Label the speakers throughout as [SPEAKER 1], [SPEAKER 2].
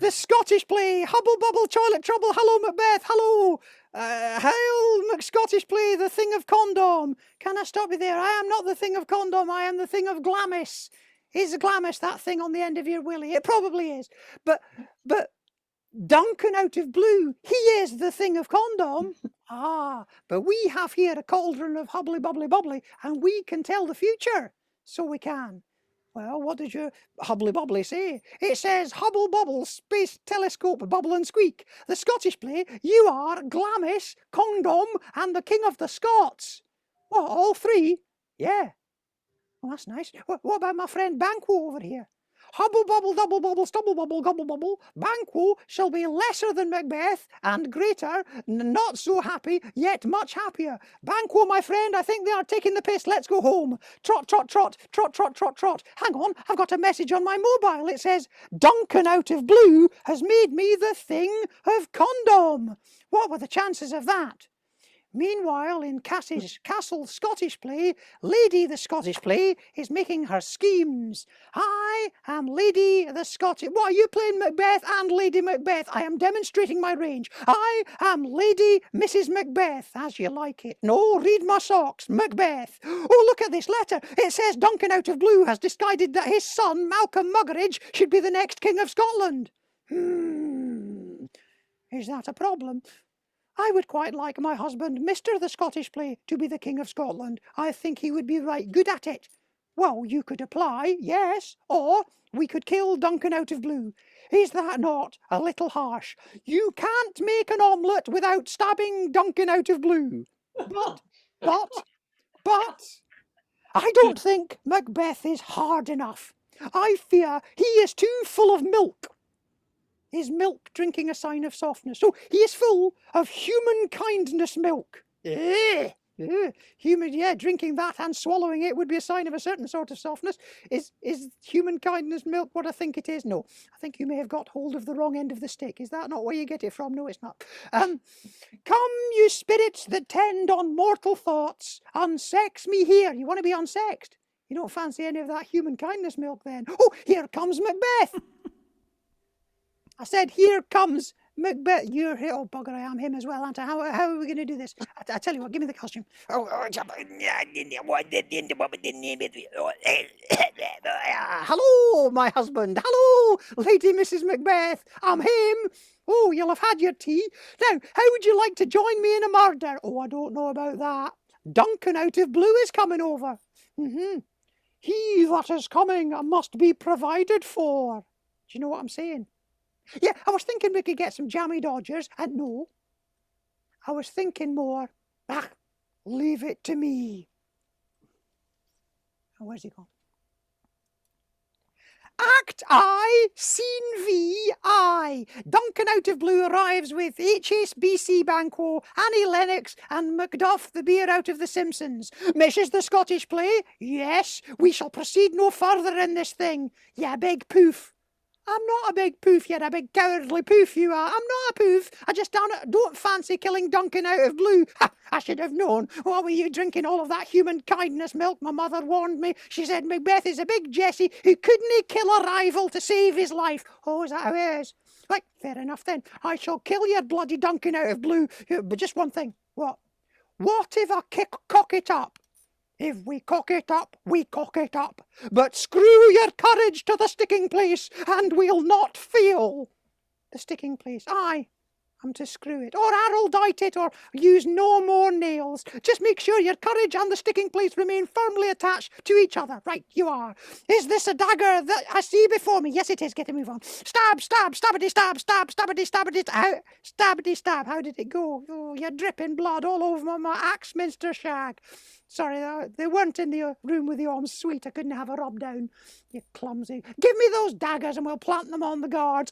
[SPEAKER 1] The Scottish play, Hubble Bubble, Toilet Trouble, Hello Macbeth, hello. Hail Scottish play, The Thing of Condom. Can I stop you there? I am not the Thing of Condom, I am the Thing of Glamis. Is Glamis that thing on the end of your willy? It probably is. But Duncan out of blue, he is the Thing of Condom. But we have here a cauldron of hubbly bubbly bubbly, and we can tell the future. So we can. Well, what does your hubbly bubbly say? It says, Hubble Bubble, Space Telescope, Bubble and Squeak. The Scottish play, you are Glamis, Condom, and the King of the Scots. What, all three? Yeah. Well, that's nice. What about my friend Banquo over here? Hubble bubble, double bubble, stubble bubble, gobble bubble. Banquo shall be lesser than Macbeth and greater, not so happy, yet much happier. Banquo, my friend, I think they are taking the piss. Let's go home. Trot, trot, trot, trot, trot, trot, trot. Hang on, I've got a message on my mobile. It says, Duncan out of blue has made me the Thing of Condom. What were the chances of that? Meanwhile, in Castle Scottish play, Lady the Scottish play is making her schemes. I am Lady the Scottish... What, are you playing Macbeth and Lady Macbeth? I am demonstrating my range. I am Lady Mrs. Macbeth, as you like it. No, read my socks, Macbeth. Oh, look at this letter. It says Duncan out of blue has decided that his son, Malcolm Muggeridge, should be the next King of Scotland. Is that a problem? I would quite like my husband, Mr. the Scottish play, to be the King of Scotland. I think he would be right good at it. Well, you could apply, yes, or we could kill Duncan out of blue. Is that not a little harsh? You can't make an omelette without stabbing Duncan out of blue. But, I don't think Macbeth is hard enough. I fear he is too full of milk. Is milk drinking a sign of softness? So he is full of human kindness milk. Drinking that and swallowing it would be a sign of a certain sort of softness. Is human kindness milk what I think it is? No, I think you may have got hold of the wrong end of the stick. Is that not where you get it from? No, it's not. Come, you spirits that tend on mortal thoughts, unsex me here. You want to be unsexed? You don't fancy any of that human kindness milk then? Oh, here comes Macbeth. I said, here comes Macbeth. You're here. Oh, bugger, I am him as well, aren't I? How are we going to do this? I tell you what, give me the costume. Hello, my husband. Hello, Lady Mrs. Macbeth. I'm him. Oh, you'll have had your tea. Now, how would you like to join me in a murder? Oh, I don't know about that. Duncan out of blue is coming over. He that is coming must be provided for. Do you know what I'm saying? Yeah, I was thinking we could get some jammy dodgers, and no. I was thinking more, leave it to me. Oh, where's he gone? Act I, Scene V, I. Duncan out of blue arrives with HSBC Banquo, Annie Lennox, and Macduff the beer out of The Simpsons. Mrs. the Scottish play? Yes, we shall proceed no further in this thing. Yeah, big poof. I'm not a big poof, you're a big cowardly poof, you are. I'm not a poof. I just don't fancy killing Duncan out of blue. Ha, I should have known. What were you drinking all of that human kindness milk? My mother warned me. She said Macbeth is a big Jessie who couldn't kill a rival to save his life. Oh, is that how it is? Right, fair enough then. I shall kill your bloody Duncan out of blue. But just one thing. What? What if I cock it up? If we cock it up, we cock it up. But screw your courage to the sticking place, and we'll not fail. The sticking place. Aye, I'm to screw it. Or araldite it, or use no more nails. Just make sure your courage and the sticking place remain firmly attached to each other. Right, you are. Is this a dagger that I see before me? Yes, it is. Get a move on. Stab, stab, stabbity, stab, stab, stabbity, stabbity, stabbity, stab. How did it go? Oh, you're dripping blood all over my Axminster shag. Sorry, they weren't in the room with you en suite. I couldn't have a rub down. You clumsy. Give me those daggers and we'll plant them on the guards.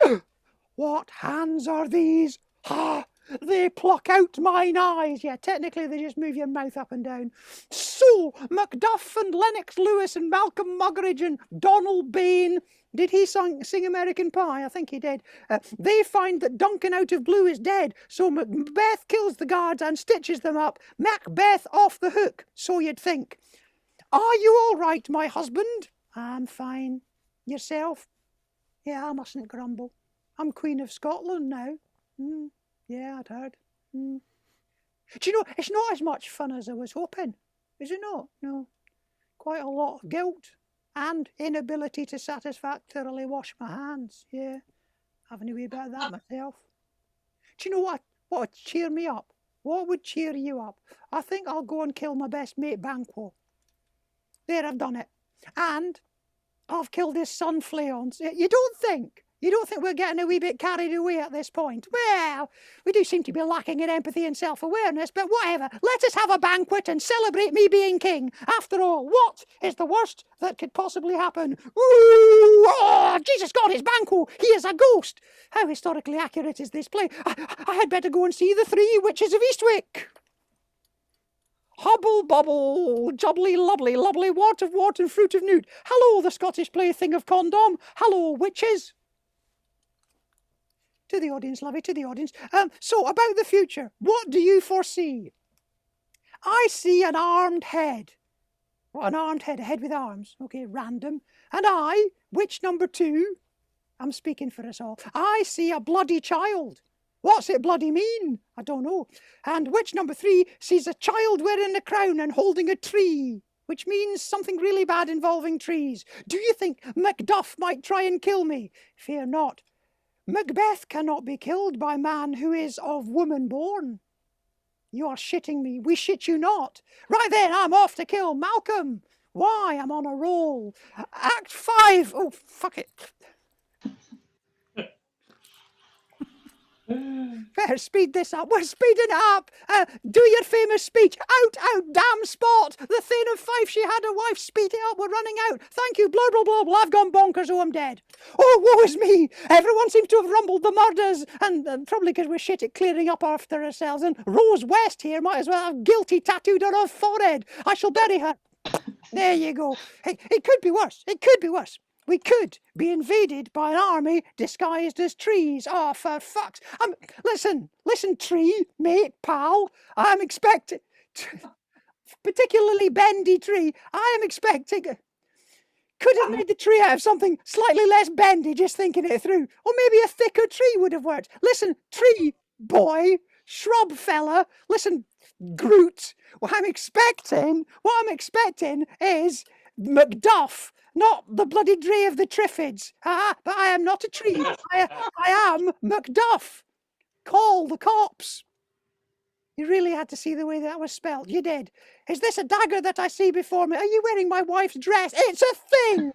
[SPEAKER 1] What hands are these? Ha! They pluck out mine eyes. Yeah, technically they just move your mouth up and down. So, Macduff and Lennox Lewis and Malcolm Muggeridge and Donald Bain. Did he sing American Pie? I think he did. They find that Duncan out of blue is dead, so Macbeth kills the guards and stitches them up. Macbeth off the hook, so you'd think. Are you all right, my husband? I'm fine. Yourself? Yeah, I mustn't grumble. I'm Queen of Scotland now. Yeah, I'd heard. Do you know, it's not as much fun as I was hoping. Is it not? No. Quite a lot of guilt and inability to satisfactorily wash my hands. Yeah, having a wee bit of that myself. Do you know what would cheer me up? What would cheer you up? I think I'll go and kill my best mate, Banquo. There, I've done it. And I've killed his son, Fleance. You don't think we're getting a wee bit carried away at this point? Well, we do seem to be lacking in empathy and self-awareness, but whatever. Let us have a banquet and celebrate me being king. After all, what is the worst that could possibly happen? Ooh, oh, Jesus God, it's Banquo. He is a ghost. How historically accurate is this play? I had better go and see the 3 Witches of Eastwick. Hubble bubble, jubbly lubbly, lovely, wart of wart and fruit of newt. Hello, the Scottish plaything of condom. Hello, witches. To the audience, lovey, to the audience. So, about the future, what do you foresee? I see an armed head. What, an armed head? A head with arms. Okay, random. And I, witch number 2, I'm speaking for us all, I see a bloody child. What's it bloody mean? I don't know. And witch number 3 sees a child wearing a crown and holding a tree, which means something really bad involving trees. Do you think Macduff might try and kill me? Fear not. Macbeth cannot be killed by man who is of woman born. You are shitting me. We shit you not. Right then, I'm off to kill Malcolm. Why? I'm on a roll. Act 5. Oh, fuck it. Better speed this up. We're speeding it up. Do your famous speech. Out, damn spot. The Thane of Fife, she had a wife. Speed it up. We're running out. Thank you. Blah, blah, blah, blah. I've gone bonkers. Oh, I'm dead. Oh, woe is me. Everyone seems to have rumbled the murders. And probably because we're shit at clearing up after ourselves. And Rose West here might as well have guilty tattooed on her forehead. I shall bury her. There you go. It could be worse. It could be worse. We could be invaded by an army disguised as trees. Oh, for fuck's... Listen, tree, mate, pal. I'm expecting... Particularly bendy tree. I am expecting... Could have made the tree out of something slightly less bendy, just thinking it through. Or maybe a thicker tree would have worked. Listen, tree, boy, shrub fella. Listen, Groot. What I'm expecting is Macduff. Not the bloody Dre of the Triffids. But I am not a tree. I am Macduff. Call the cops. You really had to see the way that was spelt. You did. Is this a dagger that I see before me? Are you wearing my wife's dress? It's a thing.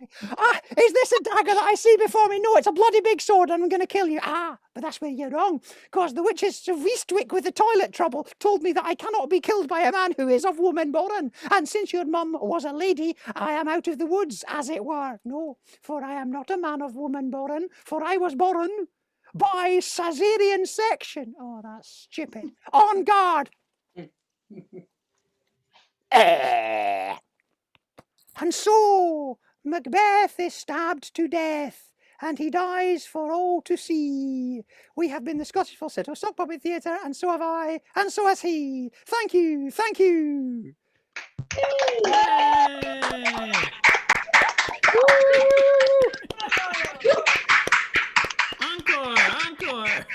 [SPEAKER 1] Is this a dagger that I see before me? No, it's a bloody big sword and I'm going to kill you. But that's where you're wrong. Because the witches of Eastwick with the toilet trouble told me that I cannot be killed by a man who is of woman born. And since your mum was a lady, I am out of the woods, as it were. No, for I am not a man of woman born, for I was born by Caesarean section. Oh, that's stupid. On guard. And so Macbeth is stabbed to death, and he dies for all to see. We have been the Scottish Falsetto Sock Puppet Theatre, and so have I, and so has he. Thank you, thank you.
[SPEAKER 2] Encore, encore.